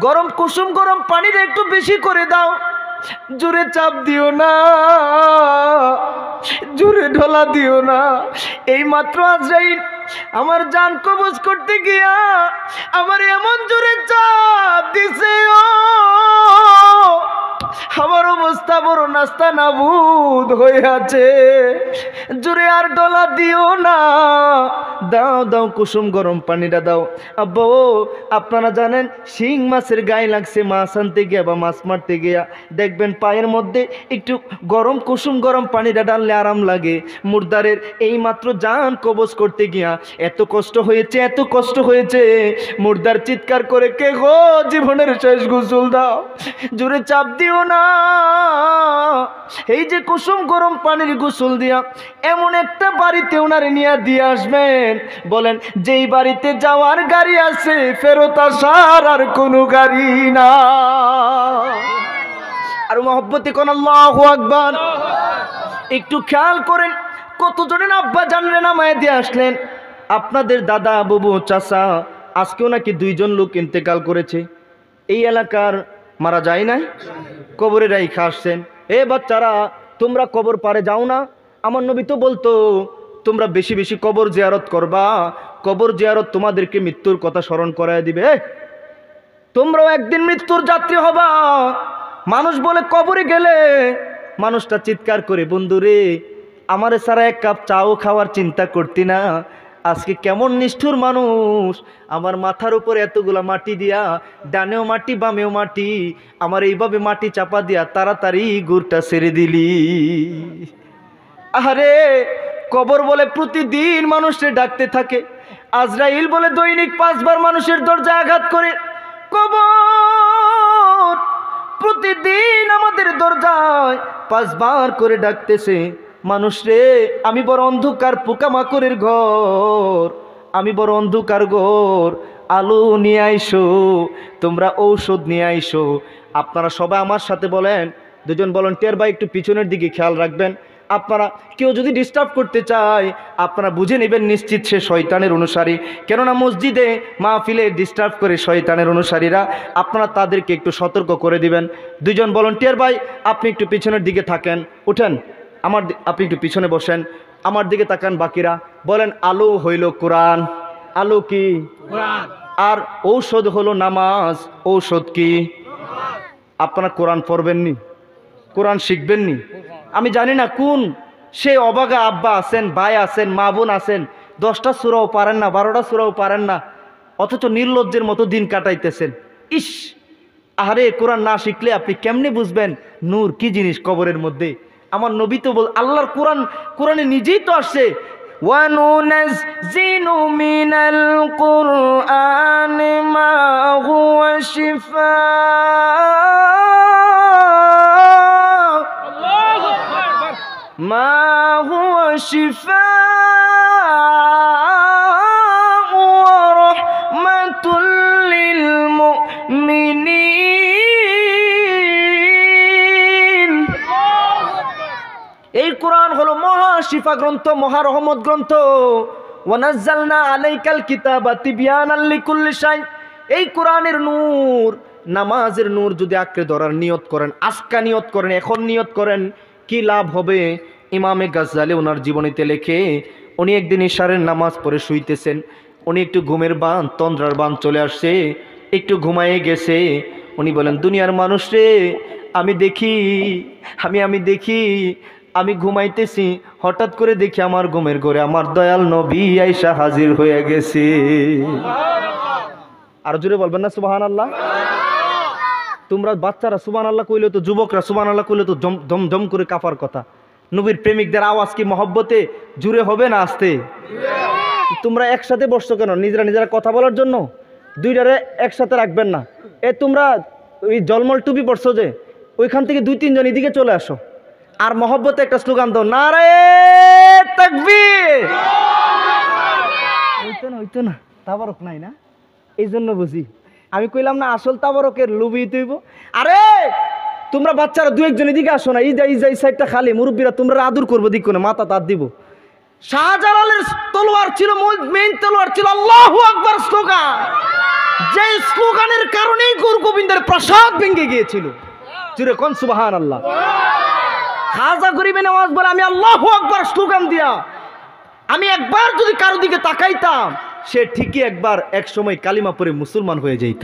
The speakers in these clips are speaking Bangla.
গরম কুসুম গরম পানিটা একটু বেশি করে দাও, জোরে চাপ দিও না, জোরে ঢোলা দিও না। এই মাত্র আজরাইল আমার জান কবজ করতে গিয়া আমার এমন জোরে চাপ দিছে, আমার অবস্থা বড় নাস্তা নাবুদ হয়ে আছে। জোরে আর ডলা দিও না, দাও দাও কুসুম গরম পানিটা দাও। আব্বা আপনারা জানেন শিং মাছের গায়ে লাগছে, মাছ আনতে গিয়া বা মাছ মারতে গিয়া দেখবেন পায়ের মধ্যে একটু গরম কুসুম গরম পানিটা ডাললে আরাম লাগে। মুর্দারের এই মাত্র জান কবজ করতে গিয়া এত কষ্ট হয়েছে, এত কষ্ট হয়েছে। মুর্দার চিৎকার করে, কে গো জীবনের শেষ গোসল দাও, জোরে চাপ দিও না। এই যে কুসুম গরম পানির গোসল দিয়া এমন একটা বাড়িতে ওনারে নিয়ে দিয়ে আসবেন, বলেন যেই বাড়িতে যাওয়ার গাড়ি আছে ফেরত আসার আর কোনো গাড়ি না। আর মহব্বতে কোন আল্লাহু আকবার। একটু খেয়াল করেন কতজনের আব্বা জানলে নামায় দিয়ে আসলেন। আপনাদের দাদা বুবু চাচা আজকেও নাকি 2 জন লোক ইন্তেকাল করেছে, এই এলাকার মারা যায় নাই, কবরে রাইখা আসছেন। এ বাচ্চারা তোমরা কবর পারে যাও না, আমার নবী তো বলতো তোমরা বেশি বেশি কবর জিয়ারত করবা, কবর জিয়ারত তোমাদেরকে মৃত্যুর কথা স্মরণ করায় দিবে। তোমরাও একদিন মৃত্যুর যাত্রী হবা। মানুষ বলে কবরে গেলে মানুষটা চিৎকার করে, বন্ধুরে আমারে সারা 1 কাপ চাও খাওয়ার চিন্তা করতি না, আজকে কেমন নিষ্ঠুর মানুষ, আমার মাথার উপর এতগুলা মাটি দিয়া, ডানেও মাটি বামেও মাটি, আমার এইভাবে মাটি চাপা দিয়া তাড়াতাড়ি গুড়টা ছেড়ে দিলি। আরে কবর বলে প্রতিদিন মানুষকে ডাকতে থাকে, আজরাইল বলে দৈনিক 5 বার মানুষের দরজায় আঘাত করে। কবর প্রতিদিন আমাদের দরজায় 5 বার করে ডাকতেছে, মানুষ রে আমি বড় অন্ধকার পোকামাকড়ের ঘর, আমি বড় অন্ধকার ঘর, আলো নিয়ে আইসো, তোমরা ঔষধ নিয়ে আইসো। আপনারা সবাই আমার সাথে বলেন, 2 জন ভলান্টিয়ার ভাই একটু পিছনের দিকে খেয়াল রাখবেন। আপনারা কেউ যদি ডিস্টার্ব করতে চায় আপনারা বুঝে নেবেন নিশ্চিত সে শয়তানের অনুসারী, কেননা মসজিদে মাহফিলে ডিস্টার্ব করে শয়তানের অনুসারীরা, আপনারা তাদেরকে একটু সতর্ক করে দিবেন। 2 জন ভলান্টিয়ার ভাই আপনি একটু পিছনের দিকে থাকেন, উঠেন, আপনি একটু পিছনে বসেন, আমার দিকে তাকান। বাকিরা বলেন, আলো হইল কোরআন, আলো কি? কোরআন। আর ঔষধ হলো নামাজ, ঔষধ কি? আপনারা কোরআন পড়বেননি, কোরআন শিখবেননি। আমি জানি না কোন সে অবাগা আব্বা আছেন, ভাই আছেন, মা বোন আছেন, 10টা সূরাও পারেন না, 12টা সূরাও পারেন না, অথচ নির্লজ্জের মতো দিন কাটাইতেছেন। ইস, আরে কোরআন না শিখলে আপনি কেমনে বুঝবেন নূর কি জিনিস কবরের মধ্যে? আমার নবী তো বল, আল্লাহর কোরআন, কোরআনে নিজেই তো আসছে, ওয়ানুনাজ্জিলু মিনাল কুরআনি মা হুয়া শিফা, আল্লাহু আকবার, মা হুয়া শিফা ওয়া রাহমাতুল লিল মুমিনিন। এই কোরআন হলো মহা শিফা গ্রন্থ, মহা রহমত গ্রন্থ। ওয়ানাজ্জালনা আলাইকাল কিতাবা তিবয়ানাল লিকুল্লি শাই। এই কোরআনের নূর, নামাজের নূর যদি আঁকড়ে ধরার নিয়ত করেন, আজকা নিয়ত করেন, এখন নিয়ত করেন, কি লাভ হবে? ইমামে গাজ্জালি ওনার জীবনীতে লেখে, উনি একদিন ইশারের নামাজ পড়ে শুইতেছেন, উনি একটু ঘুমের বান, তন্দ্রার বান চলে আসছে, একটু ঘুমায়ে গেছে। উনি বলেন, দুনিয়ার মানুষ রে, আমি দেখি আমি ঘুমাইতেছি, হঠাৎ করে দেখি আমার ঘুমের ঘরে আমার দয়াল নবী আয়েশা হাজির হয়ে গেছে। আর জোরে বলবেন না সুবহানাল্লাহ? তোমরা বাচ্চারা সুবহানাল্লাহ কইলে তো, যুবকরা সুবহানাল্লাহ কইলে তো ধম ধম করে কাঁপার কথা। নবীর প্রেমিকদের আওয়াজ কি মহব্বতে জুড়ে হবে না আস্তে? তোমরা একসাথে বসছো কেন? নিজেরা কথা বলার জন্য? 2টারে একসাথে রাখবেন না। তোমরা ওই জলমল টুপি পড়ছো যে, ওইখান থেকে 2-3 জন এদিকে চলে আসো, আর মহব্বতে একটা স্লোগান দাও, নারে তাকবীর। হইতো না তাবারক নাই না, এই জন্য বুঝি আমি কইলাম না আসল তাবারকের লুবি তুইব। আরে তোমরা বাচ্চারা 2-1 জন এদিকে আসো না, এই সাইডটা খালি, মুরব্বীরা তোমরা আদর করবো, দিক না মাথা তার দিব। শাহজালালের তলোয়ার ছিল, মেইন তলোয়ার ছিল আল্লাহু আকবার স্লোগান। যে স্লোগানের কারণেই গর্গ প্রাসাদ ভেঙে গিয়েছিল। জুড়ে কোন সুবহানাল্লাহ। খাজা গরিবে নওয়াজ বলে আমি আল্লাহু আকবার স্লোগান দিয়া আমি একবার যদি কারো দিকে তাকাইতাম সে ঠিকই একবার এক সময় কালিমা পড়ে মুসলমান হয়ে যেত।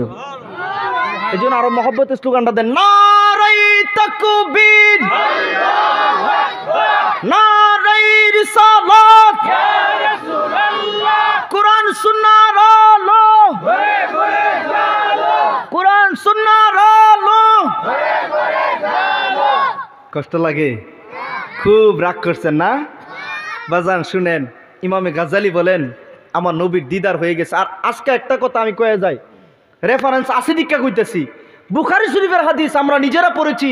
এই জন্য আরো মহব্বতের স্লোগানটা দেন, নারাই তাকবীর, নারাই রিসালাত, কোরআন সুন্নাহর আলো, কোরআন সুন্নাহর আলো। কষ্ট লাগে, খুব রাগ করছেন না বাজান? শুনেন, ইমামে গাজ্জালি বলেন আমার নবীর দিদার হয়ে গেছে। আর আজকে একটা কথা আমি কয়ে যাই, রেফারেন্স আসি দীক্ষা কইতেছি, বুখারী শরীফের হাদিস আমরা নিজেরা পড়েছি।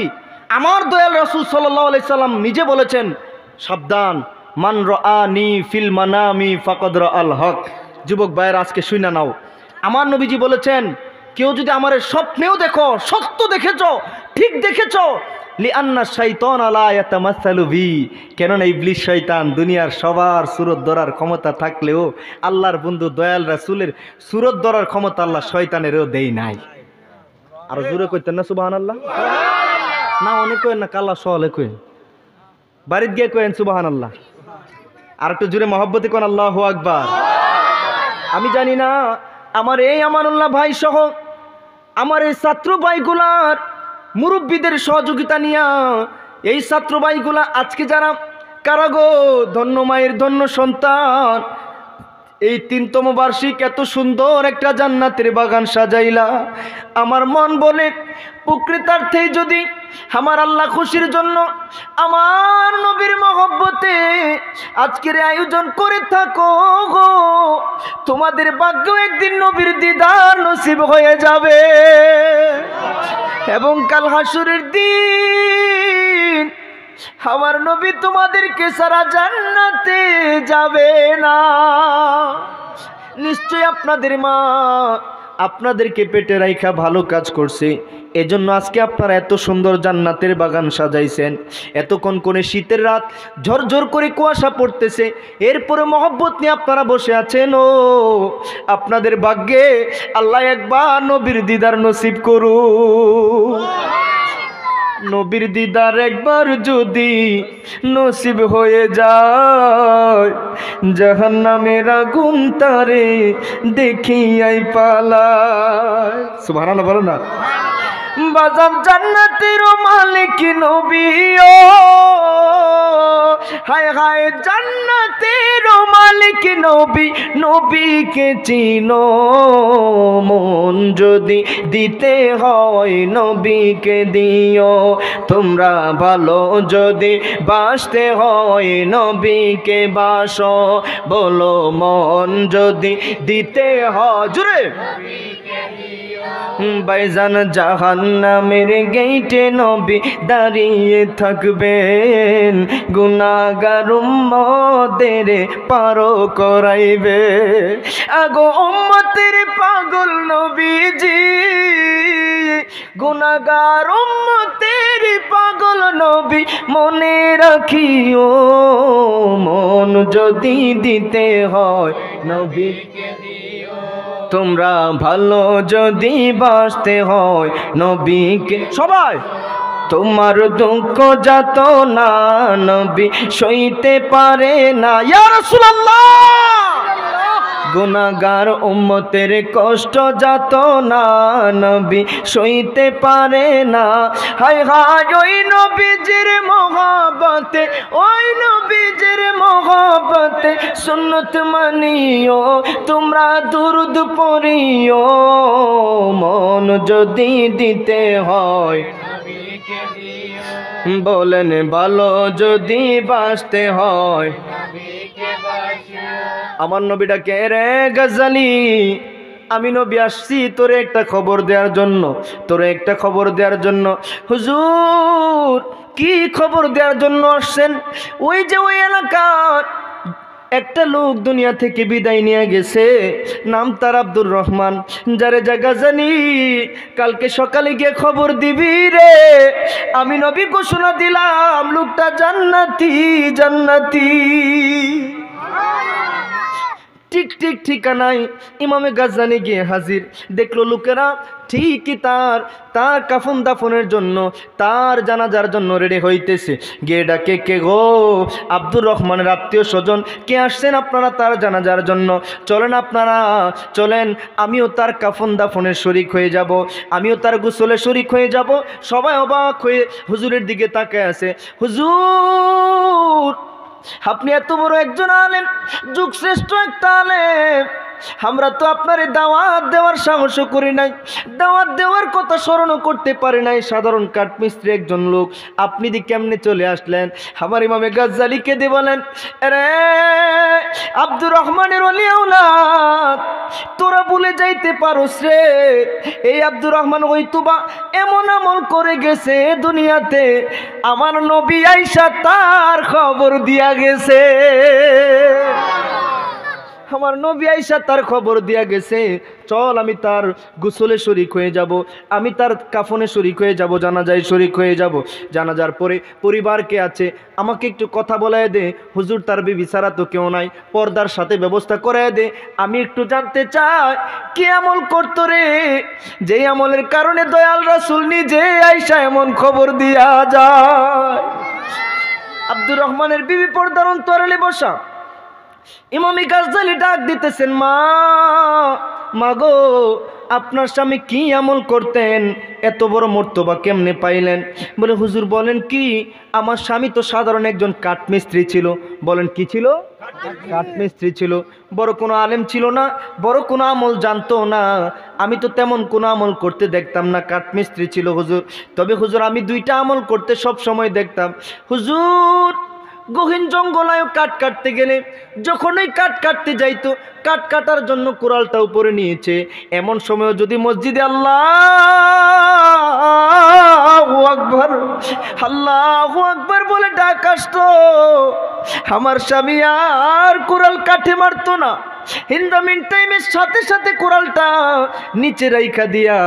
আমার দয়াল রাসূল সাল্লাল্লাহু আলাইহি সাল্লাম নিজে বলেছেন, সাবধান, মান রাআনি ফিল মানামি ফাকাদ রাআল হক। যুবক ভাইয়ের আজকে শুনে নাও, আমার নবীজি বলেছেন কেউ যদি আমার স্বপ্নেও দেখো, সত্য দেখেছ, ঠিক দেখেছ, লিআন্না শাইতান লা ইয়াতামাসসালু বি, কেননা ইবলিস শয়তান দুনিয়ার সবার সুরত ধরার ক্ষমতা থাকলেও আল্লাহর বন্ধু দয়াল রাসূলের সুরত ধরার ক্ষমতা আল্লাহ শয়তানেরও দেই নাই। আর জোরে কইতেন না সুবহানাল্লাহ? না অনেক কইেন না, কাল্লা সহলে কইেন, বাড়িতে গিয়ে কইেন সুবহানাল্লাহ। আর একটু জোরে মহব্বতে কোন আল্লাহু আকবার। আমি জানি না আমার এই আমানুল্লাহ ভাই সহ আমার এই ছাত্র ভাইগুলার মুরব্বীদের সহযোগিতা নিয়া এই ছাত্র ভাইগুলা আজকে যারা কারাগো ধন্য মায়ের ধন্য সন্তান, এই 3তম বার্ষিক এত সুন্দর একটা জান্নাতের বাগান সাজাইলা, আমার মন বলে প্রকৃতার্থে যদি আমার আল্লাহ খুশির জন্য আমার নবীর মহব্বতে আজকের আয়োজন করে থাকো গো, তোমাদের ভাগ্য একদিন নবীর দিদার নসিব হয়ে যাবে। এবং কাল হাসুরের দিন আমার নবী তোমাদেরকে সারা জান্নাতে যাবে না। নিশ্চয় আপনাদের মা আপনাদেরকে পেটে রাইখা ভালো কাজ করছে, এজন্য আজকে আপনারা এত সুন্দর জান্নাতের বাগান সাজাইছেন। এতক্ষণ করে শীতের রাত, ঝরঝর করে কুয়াশা পড়তেছে, এরপরে মহব্বত নিয়ে আপনারা বসে আছেন। ও আপনাদের ভাগ্যে আল্লাহ একবার নবীর দিদার নসিব করুন। নবীর দিদার একবার যদি নসিব হয়ে যায়, জাহান্নামের আগুন তারে দেখিয়াই পালায়। সুবহানাল্লাহ বলো না বাজান। জান্নাতের মালিক নবী, ও হায় হায় জান্নাতের মালিক নবী, নবীকে চিনো, মন যদি দিতে হয় নবীকে দিও। তোমরা ভালো যদি বাসতে হয় নবীকে বাসো, বলো মন যদি দিতে হয় জুড়ে ভাইজান। জাহান্নামের গেইটে নবী দাঁড়িয়ে থাকবেন, গুনাহগার উম্মতদের পারো করাইবে। আগো উম্মতের পাগল নবীজি, গুনাহগার উম্মতের পাগল নবী, মনে রাখিও মন যদি দিতে হয় নবীকে দিও। তোমরা ভালো যদি বাসতে হয় নবীকে, সবাই তোমার দুঃখ যাত না নবী সইতে পারে না। ইয়া রাসূলুল্লাহ, গুনাহগার উম্মতের কষ্ট যাত না নবী সইতে পারে না। হায় হায় ওই নবীজির মহব্বতে, ওই নবীজির মহব্বতে সুন্নত মানিও, তোমরা দুরূদ পড়িও, মন যদি দিতে হয় নবীকে দিও। বলেন ভালো যদি বাসতে হয় নবীকে বাসিও। আমার নবীটা কে রে গাজ্জালি? আমি নবী আসছি তোরে একটা খবর দেওয়ার জন্য, তোরে একটা খবর দেওয়ার জন্য। হুজুর কি খবর দেওয়ার জন্য আসছেন? ওই যে ওই এলাকার একটা লোক দুনিয়া থেকে বিদায় নিয়ে গেছে, নাম তার আব্দুর রহমান, যারে জায়গা জানি কালকে সকালে গিয়ে খবর দিবি রে। আমি নবী ঘোষণা দিলাম লোকটা জান্নাতি, জান্নাতি। ঠিক ঠিক ঠিকানায় ইমামে গাজ্জানী গিয়ে হাজির। দেখলো লোকেরা ঠিকই তার কাফন দাফনের জন্য, তার জানাজার জন্য রেডি হইতেছে। গিয়ে ডাকে, কে গো? আব্দুর রহমানের আত্মীয় স্বজন। কে আসছেন আপনারা তার জানাজার জন্য? চলেন আপনারা চলেন, আমিও তার কাফন দাফনের শরিক হয়ে যাব, আমিও তার গোসলে শরিক হয়ে যাব। সবাই অবাক হয়ে হুজুরের দিকে তাকায় আছে। হুজুর, আপনি এত বড় একজন আলেম, যুগশ্রেষ্ঠ একটা আলেম, আমরা তো আপনার দাওয়াত দেওয়ার সাহসও করি নাই, দাওয়াত দেওয়ার কথা স্মরণও করতে পারি নাই। সাধারণ কাঠমিস্ত্রি একজন লোক, আপনি দি কেমনে চলে আসলেন? আমার ইমামে গাজ্জালীকে দিয়ে বলেন, আরে আব্দুর রহমানের ওলি আওলাদ, তোরা ভুলে যাইতে পারোস রে, এই আব্দুর রহমান হয়তোবা এমন আমল করে গেছে দুনিয়াতে, আমার নবী আইসা তার খবর দিয়া গেছে, আমার নবী আইসা তার খবর দিয়া গেছে। চল আমি তার গোসলে শরিক হয়ে যাব, আমি তার কাফনে শরিক হয়ে যাব, জানাজায় শরিক হয়ে যাব। জানাজার পরে পরিবার কে আছে আমাকে একটু কথা বলায় দে। হুজুর, তার বিবি ছাড়া তো কেউ নাই, পর্দার সাথে ব্যবস্থা করায় দে। আমি একটু জানতে চাই কি আমল করতো রে, যে আমলের কারণে দয়াল রাসূল নিজে আইসা এমন খবর দিয়া যায়। আব্দুর রহমানের বিবি পর্দার অন্তরালে বসা। ইমামে গাজ্জালী ডাক দিতেছেন, মা গো, আপনার স্বামী কি আমল করতেন, এত বড় মর্তবা কেমনে পাইলেন? বলে, হুজুর বলেন কি, আমার স্বামী তো সাধারণ একজন কাঠমিস্ত্রি ছিল। বলেন কি ছিল? কাঠমিস্ত্রি ছিল, বড় কোনো আলেম ছিল না, বড় কোনো আমল জানতো না, আমি তো তেমন কোনো আমল করতে দেখতাম না, কাঠমিস্ত্রি ছিল হুজুর। তবে হুজুর আমি দুইটা আমল করতে সব সময় দেখতাম। হুজুর, গহীন জঙ্গলায় কাঠ কাটতে গেলে যখন ওই কাঠ কাটতে যাইতো, কাঠ কাটার জন্য কোরালটা উপরে নিয়েছে, এমন সময় যদি মসজিদে আল্লাহু আকবার, আল্লাহু আকবার বলে ডাক আসতো, আমার স্বামী আর কোরাল কাঠে মারতো না। ইন দ্য মিন টাইমের সাথে সাথে কোরালটা নিচে রাইখা দিয়া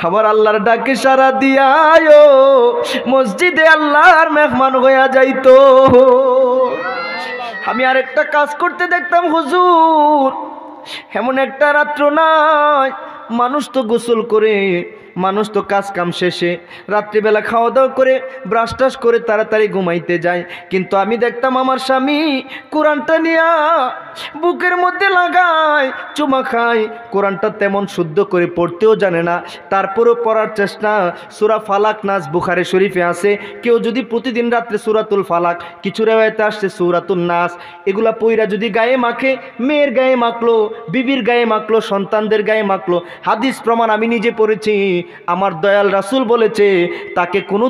আমার আল্লাহর ডাকে সারা দিয়া মসজিদে আল্লাহর মেহমান হইয়া যাইতো। আমি আরেকটা কাজ করতে দেখতাম হুজুর, এমন একটা রাত্র নাই, মানুষ তো গোসল করে, মানুষ তো কাজ কাম শেষে রাত্রিবেলা খাওয়া দাওয়া করে ব্রাশ টাশ করে তাড়াতাড়ি ঘুমাইতে যায়, কিন্তু আমি দেখতাম আমার স্বামী কোরআনটা নিয়া বুকের মধ্যে লাগায় চুমা খায়। কোরআনটা তেমন শুদ্ধ করে পড়তেও জানে না, তারপরেও পড়ার চেষ্টা। সূরা ফালাক নাস বুখারী শরীফে আছে, কেউ যদি প্রতিদিন রাত্রে সূরাতুল ফালাক, কিছু রিওয়ায়াতে আসছে সূরাতুন নাস, এগুলা পইরা যদি গায়ে মাখে, মেয়ের গায়ে মাখলো, বিবির গায়ে মাখলো, সন্তানদের গায়ে মাখলো, হাদিস প্রমাণ আমি নিজে পড়েছি, আমার দয়াল রাসূল বলেছে তাকে কোনো